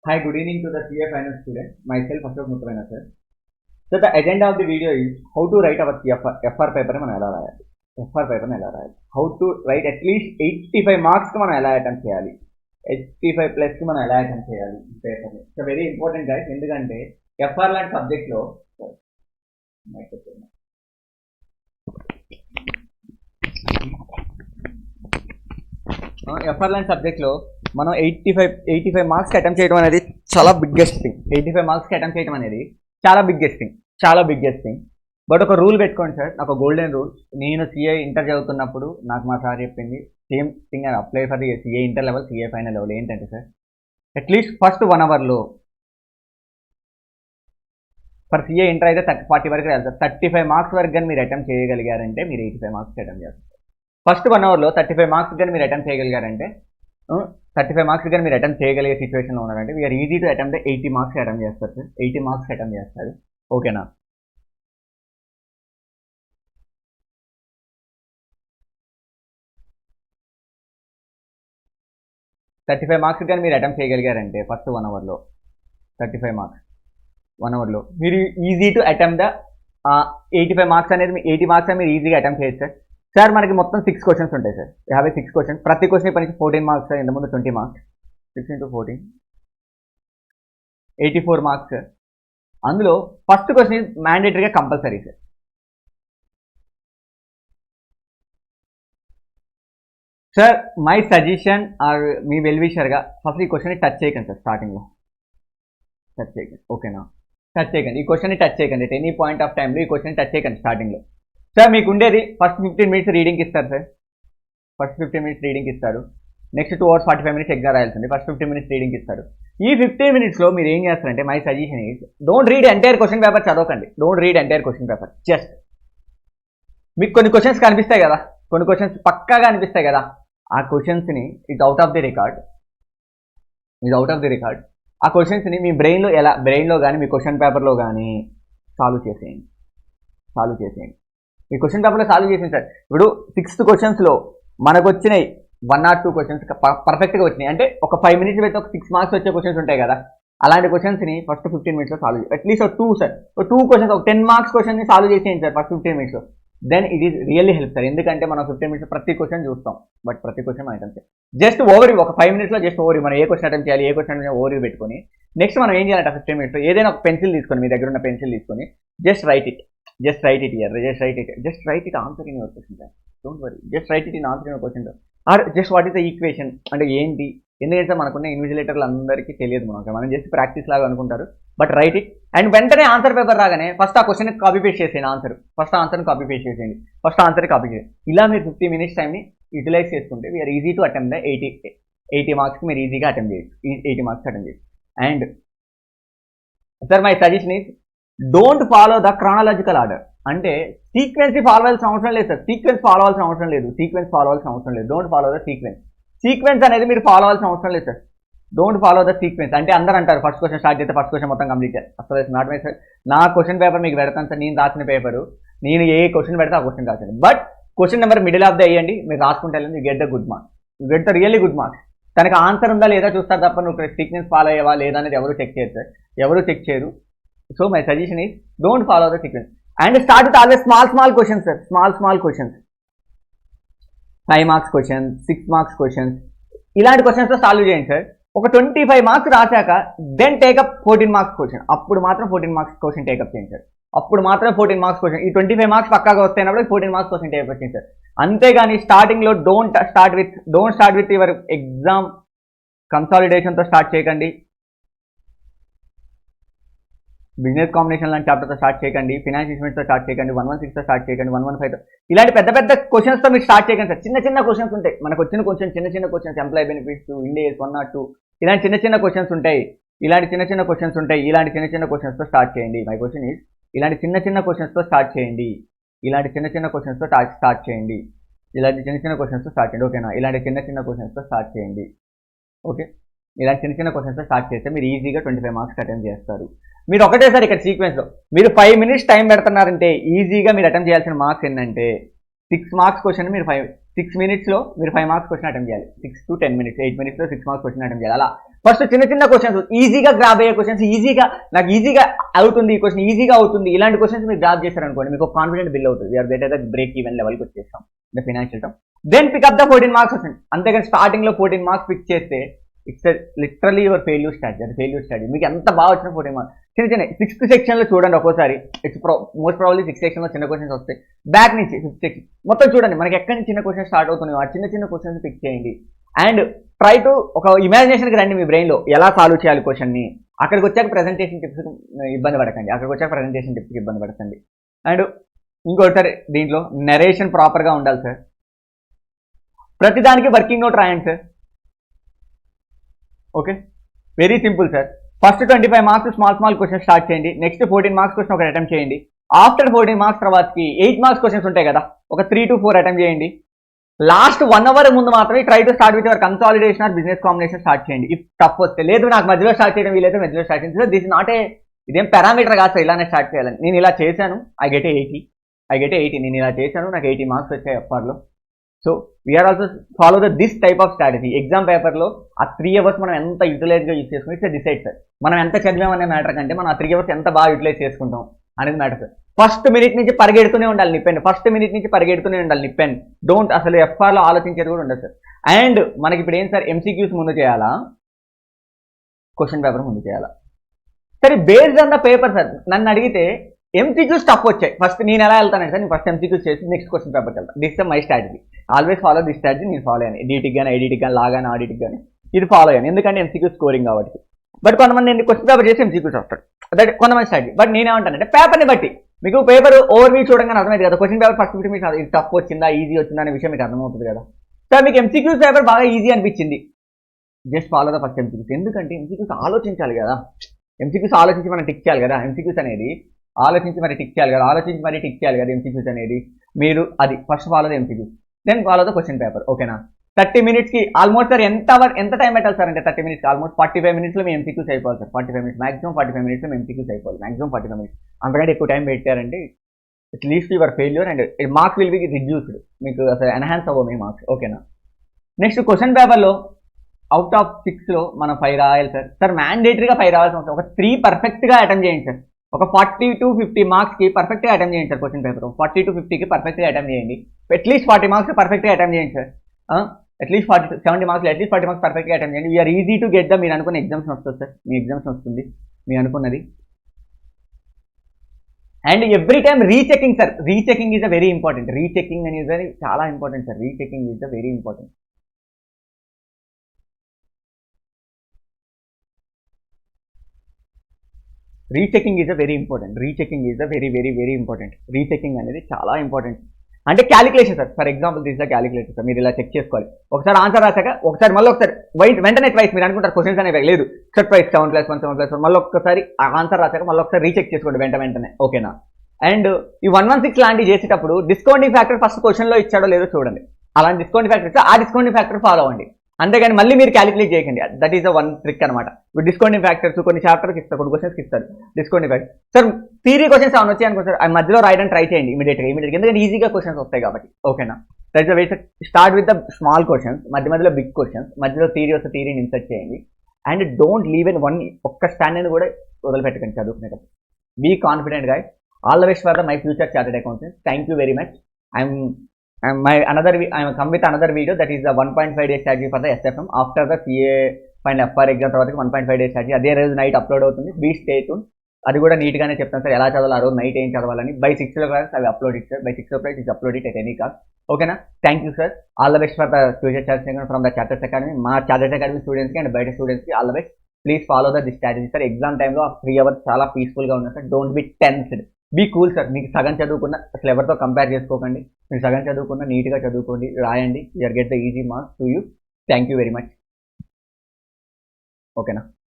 Hi, good evening to the CA Finance student. Myself, Ashok Mutrana, sir. So, the agenda of the video is how to write our FR paper. FR paper. How to write at least 85 marks. 85 plus paper. It's a very important, guys. Endukante FR లాంటి subject లో FR లాంటి subject లో మనం 85 మార్క్స్కి attempt చేయడం అనేది చాలా biggest thing. 85 మార్క్స్కి అటెంప్ట్ చేయడం అనేది చాలా బిగ్గెస్ట్ థింగ్. బట్ ఒక రూల్ పెట్టుకోండి సార్, నాకు గోల్డెన్ రూల్. నేను సిఏ ఇంటర్ చదువుతున్నప్పుడు నాకు మా సార్ చెప్పింది same thing and apply for the CA inter level, CA final level. ఏంటంటే సార్, అట్లీస్ట్ ఫస్ట్ 1 అవర్లో ఫర్ సిఏ ఇంటర్ అయితే 40 వరకు రాదు సార్. 35 మార్క్స్ వరకు కానీ మీరు అటెంప్ట్ చేయగలిగారంటే మీరు 85 మార్క్స్కి అటెంప్ట్ చేస్తారు. ఫస్ట్ 1 అవర్లో 35 మార్క్స్ కానీ మీరు అటెంప్ట్ చేయగలిగారంటే 35 మార్క్స్ కానీ మీరు అటెంప్ట్ చేయగలిగే సిచ్యువేషన్లో ఉన్నారంటే we are easy to attempt 80 marks attempt చేస్తారు సార్. 80 మార్క్స్ అటెంప్ట్ చేస్తారు. ఓకేనా? $35 మార్క్స్ కానీ మీరు అటెంప్ట్ చేయగలిగారంటే ఫస్ట్ 1 అవర్లో 35 మార్క్స్ 1 అవర్లో మీరు easy to attempt the 85 marks అనేది 80 మార్క్స్ అని మీరు ఈజీగా అటెంప్ట్ చేయొచ్చు సార్. సార్ మనకి మొత్తం 6 క్వశ్చన్స్ ఉంటాయి సార్. 6 క్వశ్చన్స్. ప్రతి క్వశ్చన్ పనికి 14 మార్క్స్ సార్. ఇంతకుముందు 20 మార్క్స్. 6 into 14 84 marks sir. అందులో ఫస్ట్ క్వశ్చన్ మ్యాండేటరీగా compulsory sir. Sir my suggestion or మీ వెల్విషర్గా ఫస్ట్ ఈ క్వశ్చన్ని టచ్ చేయకండి సార్. స్టార్టింగ్లో టచ్ చేయకండి. ఓకేనా? టచ్ చేయకండి. ఈ క్వశ్చన్ని టచ్ చేయకండి. ఎట్ ఎనీ పాయింట్ ఆఫ్ టైంలో ఈ క్వశ్చన్ టచ్ చేయకండి స్టార్టింగ్లో. సార్ మీకు ఉండేది ఫస్ట్ 15 మినిట్స్ రీడింగ్ ఇస్తారు సార్. ఫస్ట్ 15 మినిట్స్ రీడింగ్ ఇస్తారు. నెక్స్ట్ 2 hours 45 minutes ఎగ్జామ్ రాయాల్సింది. ఫస్ట్ 15 మినిట్స్ రీడింగ్ ఇస్తారు. ఈ 15 మినిట్స్లో మీరు ఏం చేస్తారంటే, my suggestion is don't read entire question paper చదవకండి. Don't read entire question paper. Just మీకు కొన్ని క్వశ్చన్స్ కనిపిస్తాయి కదా, కొన్ని క్వశ్చన్స్ పక్కాగా అనిపిస్తాయి కదా, ఆ క్వశ్చన్స్ని it out of the record ఆ క్వశ్చన్స్ని మీ బ్రెయిన్లో కానీ మీ క్వశ్చన్ పేపర్లో కానీ సాల్వ్ చేసేయండి. ఈ క్వశ్చన్ పేపర్లో సాల్వ్ చేసింది సార్. ఇప్పుడు 6th క్వశ్చన్స్లో మనకు వచ్చినాయి 1 or 2 క్వశ్చన్స్ పర్ఫెక్ట్గా వచ్చినాయి. అంటే ఒక 5 minutes పెడితే ఒక 6 మార్క్స్ వచ్చే క్వశ్చన్స్ ఉంటాయి కదా, అలాంటి క్వశ్చన్స్ని ఫస్ట్ 15 మినిట్స్లో సాల్వ్ చేయాలి. అట్లీస్ట్ ఒక 2 సార్, ఒక 2 క్వశ్చన్స్, ఒక 10 మార్క్స్ క్వశ్చన్ని సాల్వ్ చేసేయండి సార్ ఫస్ట్ 15 మినిట్స్లో. Then it is really help sir. ఎందుకంటే మనం 15 మినిట్స్ ప్రతి క్వశ్చన్ చూస్తాం, బట్ ప్రతి క్వశ్చన్ మనం అటెంప్ట్ చేయాలి. జస్ట్ ఓవర్ ఒక 5 minutesలో జస్ట్ ఓవర్ మనం ఏ క్వశ్చన్ అటెంప్ట్ చేయాలి, ఏ క్వశ్చన్ ఓవర్ పెట్టుకొని నెక్స్ట్ మనం ఏం చేయాలంటే 15 మినిట్స్లో ఏదైనా ఒక పెన్సిల్ తీసుకొని, మీ దగ్గర ఉన్న పెన్సిల్ తీసుకొని just write it answer in your question sir. Don't worry, just write it in answer in your question sir. Or just what is the equation అంటే ఏంటి, ఎందుకంటే మనకున్న ఇన్విజిలేటర్లు అందరికీ తెలియదు. మనం జస్ట్ ప్రాక్టీస్ లాగా అనుకుంటారు. బట్ రైట్ ఇట్ అండ్ వెంటనే ఆన్సర్ పేపర్ రాగానే ఫస్ట్ ఆ క్వశ్చన్ కాపీ పేస్ట్ చేసేయండి. ఫస్ట్ ఆన్సర్ని కాపీ పేస్ట్ చేసేయండి. ఇలా మీరు 15 minutes టైంని యూటిలైజ్ చేసుకుంటే we are easy to attempt the 80 మార్క్స్కి మీరు ఈజీగా అటెంప్ట్ చేయొచ్చు. 80 మార్క్స్ అటెంప్ట్ చేయొచ్చు. And sir my suggestion is don't follow the chronological order. అంటే సీక్వెన్స్ ఫాలో అవ్వాల్సిన అవసరం లేదు సార్. సీక్వెన్స్ ఫాలో అవ్వాల్సిన అవసరం లేదు. డోంట్ ఫాలో ద సీక్వెన్స్ అనేది మీరు ఫాలో అవ్వాల్సిన అవసరం లేదు sir. Don't follow the sequence. అంటే అందరూ అంటారు ఫస్ట్ క్వశ్చన్ స్టార్ట్ చేస్తే ఫస్ట్ క్వశ్చన్ మొత్తం కంప్లీట్ చేయాలి. అసలు నాట్ మై సార్. నా క్వశ్చన్ పేపర్ మీకు పెడతాను సార్. నేను రాసిన పేపరు, నేను ఏ క్వశ్చన్ పెడితే ఆ క్వశ్చన్ రాసింది. But question number middle of the వేయండి, మీరు రాసుకుంటే you get the good marks. You get the really good marks. తనకు ఆన్సర్ ఉందా లేదా చూస్తారు తప్ప నువ్వు సీక్వెన్స్ ఫాలో అయ్యావా లేదా అనేది ఎవరు చెక్ చేయరు sir. So my suggestion is don't follow the sequence and start with always small questions sir. Small questions, 5 marks questions, 6 marks questions, ఇలాంటి క్వశ్చన్స్తో సాల్వ్ చేయండి సార్. ఒక 25 మార్క్స్ రాశాక దెన్ టేకప్ 14 marks క్వశ్చన్. అప్పుడు మాత్రం 14 marks క్వశ్చన్ టేకప్ చేయండి sir. అప్పుడు మాత్రం 14 marks క్వశ్చన్. ఈ 25 మార్క్స్ పక్కాగా వస్తాయినప్పుడు 14 marks క్వశ్చన్ టేకప్ చేయండి సార్. అంతేగాని స్టార్టింగ్లో don't start with your exam కన్సాలిడేషన్తో start చేయకండి. బిజినెస్ కాంబినేషన్ లాంటి చాప్టర్తో స్టార్ట్ చేయకండి. ఫినాన్స్ ఇన్వెస్ట్మెంట్తో స్టార్ట్ చేయకండి. 116తో స్టార్ట్ చేయకండి. 115తో ఇలాంటి పెద్ద క్వశ్చన్స్తో మీరు స్టార్ట్ చేయకండి సార్. చిన్న క్వశ్చన్స్ ఉంటాయి మనకు వచ్చిన క్వశ్చన్, చిన్న questions, employee benefits, Indus 1 or 2 ఇలాంటి చిన్న క్వశ్చన్స్ ఉంటాయి. ఇలాంటి చిన్న క్వశ్చన్స్తో స్టార్ట్ చేయండి. మై క్వశ్చన్ ఈజ్ ఇలాంటి చిన్న క్వశ్చన్స్తో స్టార్ట్ చేయండి. ఓకేనా? ఇలాంటి చిన్న క్వశ్చన్స్తో స్టార్ట్ చేయండి. ఓకే, ఇలాంటి చిన్న క్వశ్చన్స్తో స్టార్ట్ చేస్తే మీరు ఈజీగా 25 మార్క్స్ అటెంప్ట్ చేస్తారు. మీరు ఒకటేసారి ఇక్కడ సీక్వెన్స్లో మీరు 5 minutes టైం పెడుతున్నారంటే ఈజీగా మీరు అటెంప్ట్ చేయాల్సిన మార్క్స్ ఏంటంటే 6 marks క్వశ్చన్ మీరు 6 minutesలో మీరు 5 marks క్వశ్చన్ అటెంప్ట్ చేయాలి. 6 to 10 minutes, 8 minutesలో 6 marks question attempt చేయాలి. అలా ఫస్ట్ చిన్న చిన్న క్వశ్చన్స్ ఈజీగా గ్రాబ్ అయ్యే క్వశ్చన్స్, నాకు ఈజీగా అవుతుంది ఈ క్వశ్చన్, ఈజీగా అవుతుంది ఇలాంటి క్వశ్చన్స్ మీరు గ్రాబ్ చేశారనుకోండి, మీకు కాన్ఫిడెంట్ బిల్ అవుతుంది. We are better that break even లెవెల్కి వచ్చేస్తాం the financial term. Then pick up the 14 marks వస్తుంది. అంతేగాని స్టార్టింగ్ లో 14 మార్క్స్ ఫిక్స్ చేస్తే it's literally your failure strategy. అది ఫెయిల్యూర్ స్ట్రాటజీ. మీకు ఎంత బాగా వచ్చిన 14 మార్క్స్ చిన్న 6th సెక్షన్ లో చూడండి. ఒక్కోసారి it's most probably 6th section లో చిన్న క్వశ్చన్స్ వస్తాయి. బ్యాక్ నుంచి 5th సెక్షన్ మొత్తం చూడండి, మనకి ఎక్కడి నుంచి చిన్న క్వశ్చన్ స్టార్ట్ అవుతున్నాయో ఆ చిన్న క్వశ్చన్స్ ఫిక్స్ చేయండి. అండ్ ట్రై టు ఒక ఇమాజినేషన్కి రండి మీ బ్రెయిన్లో ఎలా సాల్వ్ చేయాలి క్వశ్చన్ని. అక్కడికి వచ్చాక ప్రెజెంటేషన్ టిప్స్ ఇబ్బంది పడకండి, ఇబ్బంది పడకండి. అండ్ ఇంకోసారి దీంట్లో నెరేషన్ ప్రాపర్గా ఉండాలి సార్. ప్రతిదానికి వర్కింగ్ నోట్ రాయండి sir. Okay, very simple sir. First 25 marks small question start చేయండి. నెక్స్ట్ 14 మార్క్స్ క్వశ్చన్ ఒకటి అటెంప్ట్ చేయండి. ఆఫ్టర్ 14 మార్క్స్ తర్వాతకి 8 మార్క్స్ క్వశ్చన్స్ ఉంటాయి కదా, ఒక 3 to 4 అటెంప్ట్ చేయండి. లాస్ట్ 1 hour ముందు మాత్రమే try to start with your consolidation or business combination start చేయండి. ఇఫ్ టఫ్ వస్తే, లేదు నాకు మధ్యలో స్టార్ట్ చేయడం వీలైతే మధ్యలో స్టార్ట్ చేయండి. దిస్ నాట్ ఇదేం పారామీటర్ కాదు సార్ ఇలానే స్టార్ట్ చేయాలని. నేను ఇలా చేశాను, ఐ గెట్ 80. నేను ఇలా చేశాను, నాకు 80 మార్క్స్ వచ్చాయి ఎఫ్ఆర్లో. So we are also follow this type of strategy. Exam పేపర్లో ఆ 3 hours మనం ఎంత యూటిలైజ్గా యూజ్ చేసుకుని ఇట్స్ డిసైడ్ సార్. మనం ఎంత చదివామనే మ్యాటర్ కంటే మనం ఆ 3 hours ఎంత బాగా యూటిలైజ్ చేసుకుంటాం అనేది మ్యాటర్ సార్. ఫస్ట్ మినిట్ నుంచి పరిగెడుతూనే ఉండాలి నిప్పెన్. డోంట్ అసలు ఎఫ్ఆర్లో ఆలోచించేది కూడా ఉండదు సార్. అండ్ మనకి ఇప్పుడు ఏం సార్, ఎంసీక్యూస్ ముందు చేయాలా, క్వశ్చన్ పేపర్ ముందు చేయాలా? సరే, based on the paper sir. నన్ను అడిగితే ఎంసీక్యూస్ టఫ్ వచ్చాయి, ఫస్ట్ నేను ఎలా వెళ్తానంటే సార్, నేను ఫస్ట్ ఎంసీక్యూస్ చేసి నెక్స్ట్ క్వశ్చన్ పేపర్కి వెళ్తాను. This my strategy. Always follow this strategy. నేను ఫాలో అయ్యాను డీటీకి కానీ, ఐడీటీకి కానీ, లాగానే ఆడిటీకి కానీ ఇది ఫాలో అయ్యాను, ఎందుకంటే ఎంసీక్యూ స్కోరింగ్ కాబట్టి. బట్ కొంతమంది నేను క్వశ్చన్ పేపర్ చేసి ఎంసీక్యూస్ వస్తాడు, దట్ కొంతమంది స్ట్రాటజీ. బట్ నేనేమంటానంటే పేపర్ని బట్టి మీకు పేపర్ ఓవర్వ్యూ చూడగానే అర్థమైంది కదా, క్వశ్చన్ పేపర్ ఫస్ట్ మీకు ఇది టఫ్ వచ్చిందా ఈజీ వచ్చిందా అనే విషయం మీకు అర్థమవుతుంది కదా. సార్ మీకు ఎంసీక్యూస్ పేపర్ బాగా ఈజీ అనిపించింది, just follow the first MCQs. ఎందుకంటే ఎంసీక్యూస్ ఆలోచించాలి కదా, ఎంసీక్యూస్ ఆలోచించి మనం టిక్ చేయాలి కదా. ఎంసీక్యూస్ అనేది ఆలోచించి మరి టిక్ చేయాలి కదా ఎంసీక్యూస్ అనేది. మీరు అది first follow the MCQs, then follow the question paper. ఓకేనా? 30 minutesకి ఆల్మోస్ట్ సార్ ఎంత టైం పెట్టాలి సార్ అంటే 30 minutes ఆల్మోస్ట్ 45 minutesలో మీ ఎంసీక్యూస్ అయిపోవాలి సార్. 45 minutes మాక్సిమం, 45 minutesలో మీ ఎంసీక్యూస్ అయిపోవాలి మాక్సిమం 45 minutes. అంతకంటే ఎక్కువ టైం పెట్టారంటే it leads to your failure and marks will be reduced. మీకు అసలు ఎన్హాన్స్ అవ్వవు మీ మార్క్స్. ఓకేనా? నెక్స్ట్ క్వశ్చన్ పేపర్లో అవుట్ ఆఫ్ 6లో మనం 5 రాయాలి సార్. సార్ మ్యాండేటరీగా 5 రావాల్సిన అవసరం, ఒక 3 పర్ఫెక్ట్గా అటెంప్ట్ చేయండి సార్. ఒక 40 to 50 మార్క్స్కి పర్ఫెక్ట్గా అటెంప్ట్ చేయండి సార్. క్వశ్చన్ పేపర్ 40 to 50కి పర్ఫెక్ట్గా అటెంప్ట్ చేయండి. అట్లీస్ట్ 40 మార్క్స్ పర్ఫెక్ట్గా అటెంప్ట్ చేయండి sir. At least 70 marks at least 40 marks పర్ఫెక్ట్గా అటెంప్ట్ చేయండి. We are easy to get the మీరు అనుకున్న ఎగ్జామ్స్ వస్తుంది సార్. మీ ఎగ్జామ్స్ వస్తుంది మీ అనుకున్నది. And every time rechecking sir. Rechecking is a very important. Rechecking అనేది చాలా important sir. Rechecking is a very important. Rechecking is a very important. Rechecking అనేది చాలా important. అంటే calculation sir. For example this the calculator sir. మీరు ఇలా check చేసుకోవాలి. ఒకసారి answer రాశాక ఒకసారి మళ్ళీ ఒకసారి వెంటనే ట్వైస్ మీరు అనుకుంటారు క్వశ్చన్స్ అనేవి లేదు, సెట్ ప్రైస్ 7+1 మళ్ళీ ఒకసారి ఆన్సర్ రాశాక మళ్ళీ ఒకసారి రీచెక్ చేసుకోండి వెంటనే. ఓకేనా? అండ్ ఈ 116 లాంటివి చేసేటప్పుడు డిస్కౌంటింగ్ ఫ్యాక్టర్ ఫస్ట్ క్వశ్చన్లో ఇచ్చాడో లేదో చూడండి. అలాంటి డిస్కౌంటింగ్ ఫ్యాక్టర్ ఇస్తే ఆ డిస్కౌంటింగ్ ఫ్యాక్టర్ ఫాలో అవ్వండి. అంతేగాని మళ్ళీ మీరు క్యాలిక్యులేట్ చేయకండి. That is the one trick అనమాట. డిస్కౌంటింగ్ ఫ్యాక్టర్స్ కొన్ని చాప్టర్కి ఇస్తారు, కొన్ని క్వశ్చన్స్కి ఇస్తారు discounting factor. Sir theory questions ఏమైనా వచ్చాయి అనుకో సార్, ఆ మధ్యలో రాయడానికి ట్రై చేయండి ఇమీడియట్గా, ఎందుకంటే ఈజీగా క్వశ్చన్స్ వస్తాయి కాబట్టి. ఓకేనా? That's the way. Start with the small questions, మధ్యలో బిగ్ క్వశ్చన్స్, మధ్యలో థియరీ వస్తే థియరీని ఇన్సర్ట్ చేయండి. అండ్ డోంట్ లీవ్ ఇన్ ఒక్క స్టాండర్డ్ కూడా వదిలిపెట్టకండి చదువుకునేటప్పుడు. Be confident guy. All the best for my future chartered accountant. Thank you very much. I come with another video, that is the 1.5 day strategy for the SFM after the CA and FR exam తర్వాత 1.5 day strategy అదే రోజు night upload అవుతుంది. Please stay tune. అది కూడా నీట్గానే చెప్తాను sir, ఎలా చదవాలి ఆ రోజు నైట్ ఏం చదవాలని. బై 6 o'clock అవి upload it sir. By 6 o'clock is upload it at any cost. ఓకేనా? Thank you sir. All the best for the future chartered from the chartered academy. మా చార్టెడ్ అకాడమీ స్టూడెంట్స్కి అండ్ బయట స్టూడెంట్స్కి all the best. Please follow the strategy sir. Exam టైంలో 3 hours చాలా పీస్ఫుల్గా ఉన్నారు sir. Don't be tensed, be cool sir. మీకు సగం చదువుకున్న అసలు ఎవరితో కంపేర్ చేసుకోకండి. మీరు సగం చదువుకున్న నీట్గా చదువుకోండి, రాయండి. You are get the easy marks to you. Thank you very much. ఓకేనా?